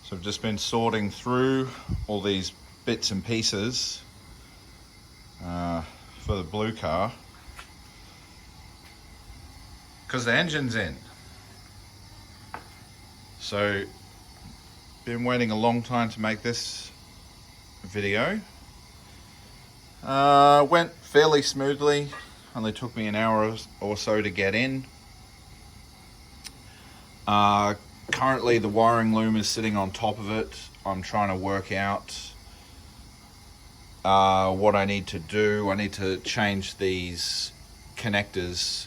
So I've just been sorting through all these bits and pieces for the blue car, because the engine's in. So been waiting a long time to make this video. Went fairly smoothly, only took me an hour or so to get in. Currently the wiring loom is sitting on top of it. I'm trying to work out what I need to do. I need to change these connectors,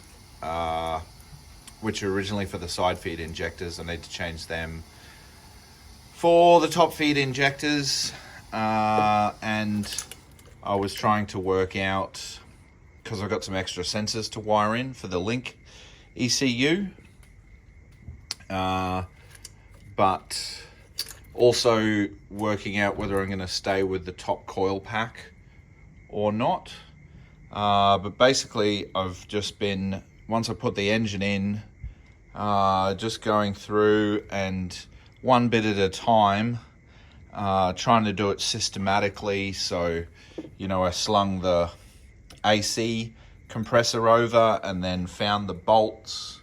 which are originally for the side feed injectors. I need to change them for the top feed injectors. And I was trying to work out, because I've got some extra sensors to wire in for the link ECU. But also working out whether I'm going to stay with the top coil pack or not. But basically I've just been, once I put the engine in, just going through and one bit at a time, trying to do it systematically. So, you know, I slung the AC compressor over and then found the bolts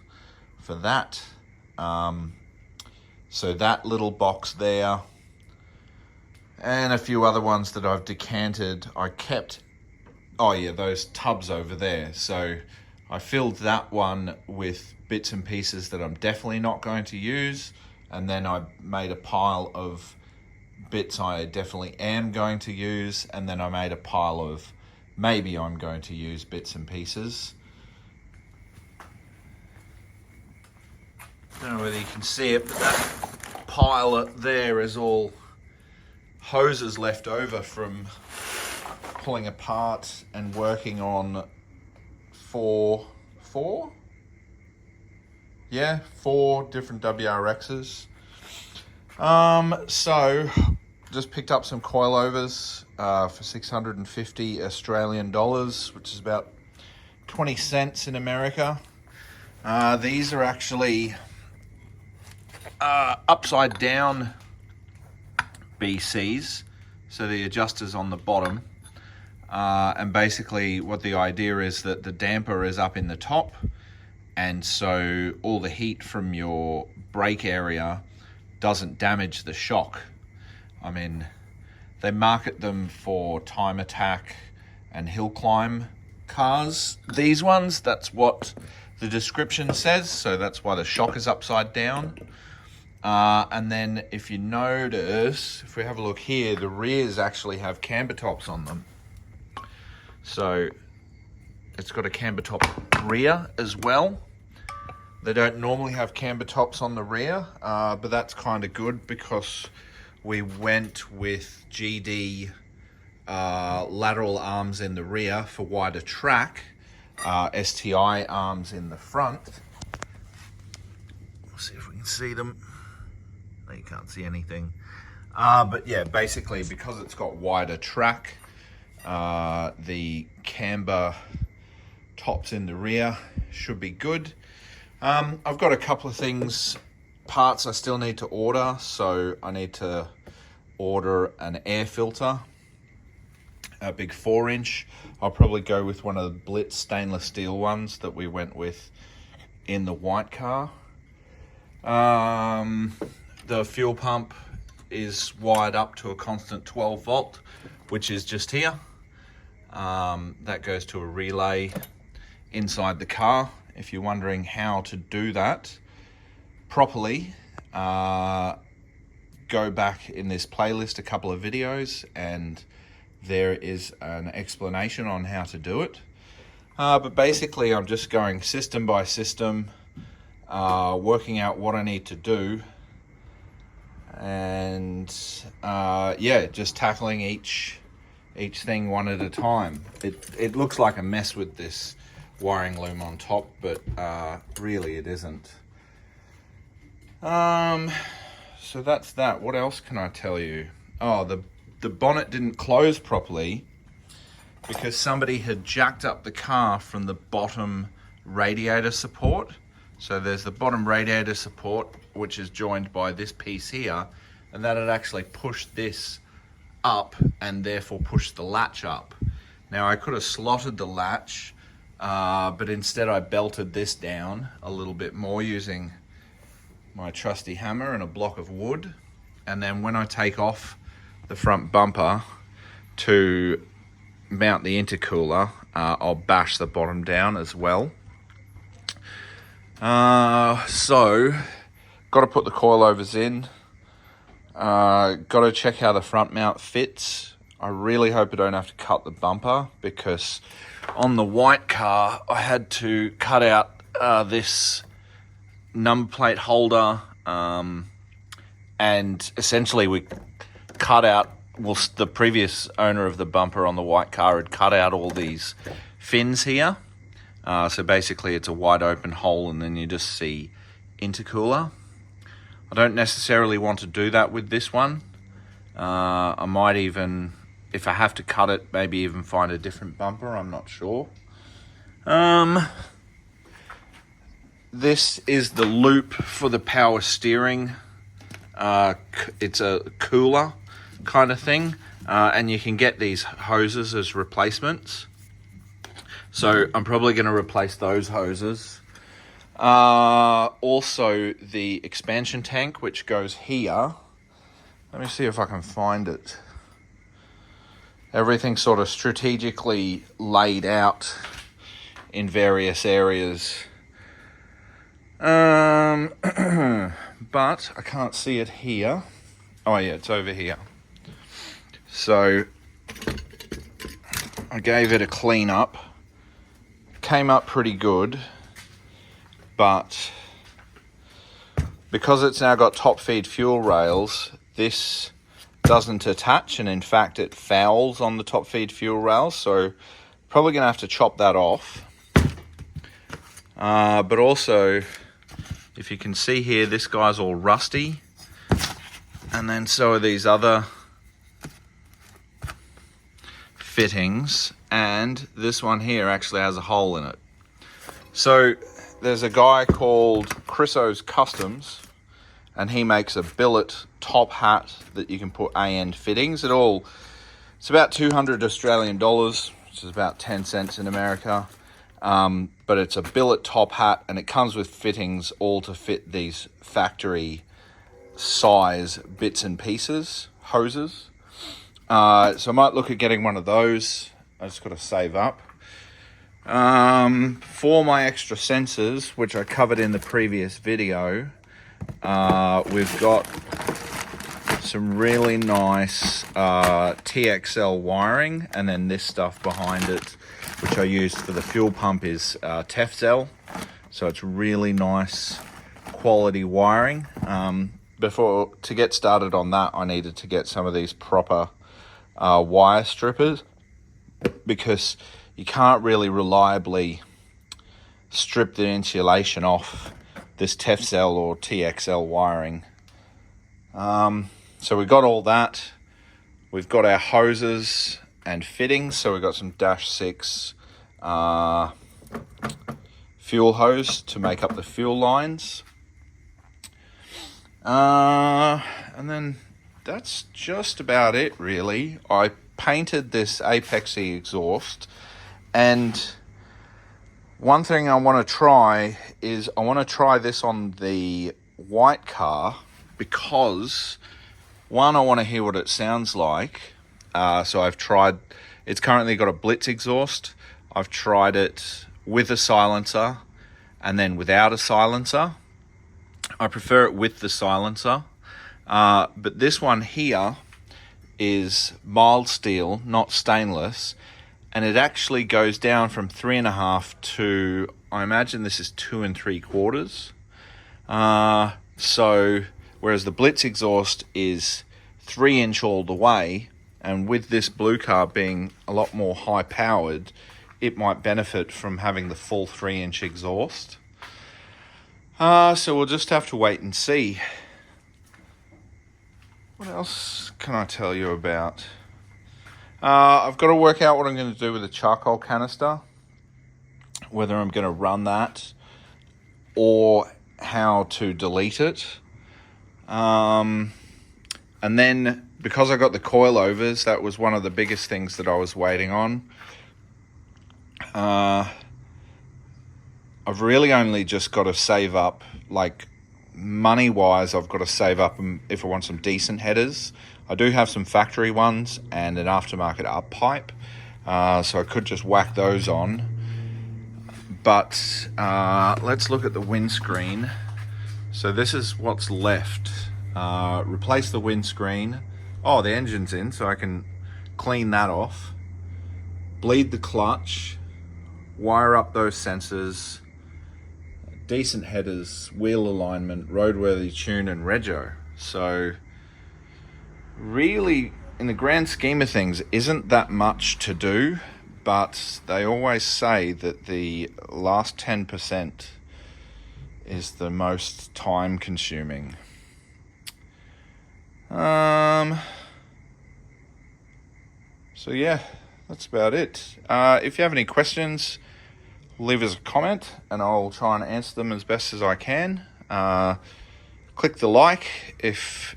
for that. So that little box there and a few other ones that I've decanted, I kept, oh yeah, those tubs over there. So I filled that one with bits and pieces that I'm definitely not going to use. And then I made a pile of bits I definitely am going to use. And then I made a pile of maybe I'm going to use bits and pieces. I don't know whether you can see it, but that pile there is all hoses left over from pulling apart and working on four different WRXs. So just picked up some coilovers for 650 Australian dollars, which is about 20 cents in America. These are actually upside down BCs, so the adjuster's on the bottom, and basically what the idea is that the damper is up in the top, and so all the heat from your brake area doesn't damage the shock. I mean, they market them for time attack and hill climb cars. These ones, that's what the description says, so that's why the shock is upside down. And then if you notice, if we have a look here, the rears actually have camber tops on them. So it's got a camber top rear as well. They don't normally have camber tops on the rear, but that's kind of good because we went with GD lateral arms in the rear for wider track, STI arms in the front. We'll see if we can see them. No, you can't see anything. But yeah, basically because it's got wider track, the camber tops in the rear should be good. I've got a couple of parts I still need to order. So I need to order an air filter, a big 4-inch. I'll probably go with one of the Blitz stainless steel ones that we went with in the white car. The fuel pump is wired up to a constant 12 volt, which is just here. That goes to a relay inside the car. If you're wondering how to do that properly, go back in this playlist a couple of videos and there is an explanation on how to do it. But basically I'm just going system by system, working out what I need to do, and yeah, just tackling each thing one at a time. It looks like a mess with this wiring loom on top, but really it isn't. So that's that. What else can I tell you? Oh, the bonnet didn't close properly because somebody had jacked up the car from the bottom radiator support. So there's the bottom radiator support, which is joined by this piece here, and that had actually pushed this up and therefore pushed the latch up. Now I could have slotted the latch, but instead I belted this down a little bit more using my trusty hammer and a block of wood. And then when I take off the front bumper to mount the intercooler, I'll bash the bottom down as well. So got to put the coilovers in. Got to check how the front mount fits. I really hope I don't have to cut the bumper, because on the white car I had to cut out this number plate holder, and essentially we cut out, well, the previous owner of the bumper on the white car had cut out all these fins here. So basically it's a wide open hole and then you just see intercooler. I don't necessarily want to do that with this one. I might even, if I have to cut it, maybe even find a different bumper, I'm not sure. This is the loop for the power steering. It's a cooler kind of thing, and you can get these hoses as replacements. So I'm probably going to replace those hoses. Also the expansion tank, which goes here. Let me see if I can find it. Everything's sort of strategically laid out in various areas. But I can't see it here. Oh yeah, it's over here. So I gave it a clean up. Came up pretty good, but because it's now got top feed fuel rails, this doesn't attach, and in fact it fouls on the top feed fuel rails, so probably gonna have to chop that off. But also, if you can see here, this guy's all rusty, and then so are these other fittings, and this one here actually has a hole in it. So there's a guy called Chriso's Customs, and he makes a billet top hat that you can put A-end fittings. It's about 200 Australian dollars, which is about 10 cents in America. But it's a billet top hat, and it comes with fittings all to fit these factory size bits and pieces, hoses. So I might look at getting one of those. I just got to save up. For my extra sensors, which I covered in the previous video, we've got some really nice TXL wiring, and then this stuff behind it, which I used for the fuel pump, is TFL. So it's really nice quality wiring. To get started on that, I needed to get some of these proper wire strippers, because you can't really reliably strip the insulation off this TFL or TXL wiring. So we've got all that. We've got our hoses and fittings. So we've got some -6 fuel hose to make up the fuel lines. And then that's just about it, really. I painted this Apexy exhaust, and one thing I want to try is I want to try this on the white car, because one, I want to hear what it sounds like. So I've tried, it's currently got a Blitz exhaust. I've tried it with a silencer and then without a silencer. I prefer it with the silencer. But this one here is mild steel, not stainless, and it actually goes down from 3.5 to, I imagine this is 2 3/4. So whereas the Blitz exhaust is 3-inch all the way, and with this blue car being a lot more high powered, it might benefit from having the full 3-inch exhaust. So we'll just have to wait and see. What else can I tell you about? I've got to work out what I'm going to do with the charcoal canister, whether I'm going to run that or how to delete it. And then because I got the coilovers, that was one of the biggest things that I was waiting on. I've really only just got to save up, like money-wise, I've got to save up if I want some decent headers. I do have some factory ones and an aftermarket up pipe, so I could just whack those on. But let's look at the windscreen. So this is what's left. Replace the windscreen. Oh, the engine's in, so I can clean that off. Bleed the clutch. Wire up those sensors. Decent headers, wheel alignment, roadworthy tune, and rego. So really, in the grand scheme of things, isn't that much to do, but they always say that the last 10% is the most time consuming. So yeah, that's about it. If you have any questions, leave us a comment and I'll try and answer them as best as I can. Click the like if,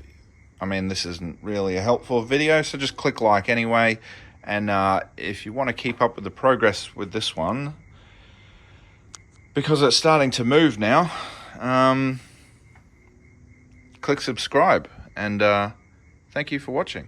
this isn't really a helpful video, so just click like anyway. And if you want to keep up with the progress with this one, because it's starting to move now, click subscribe, and thank you for watching.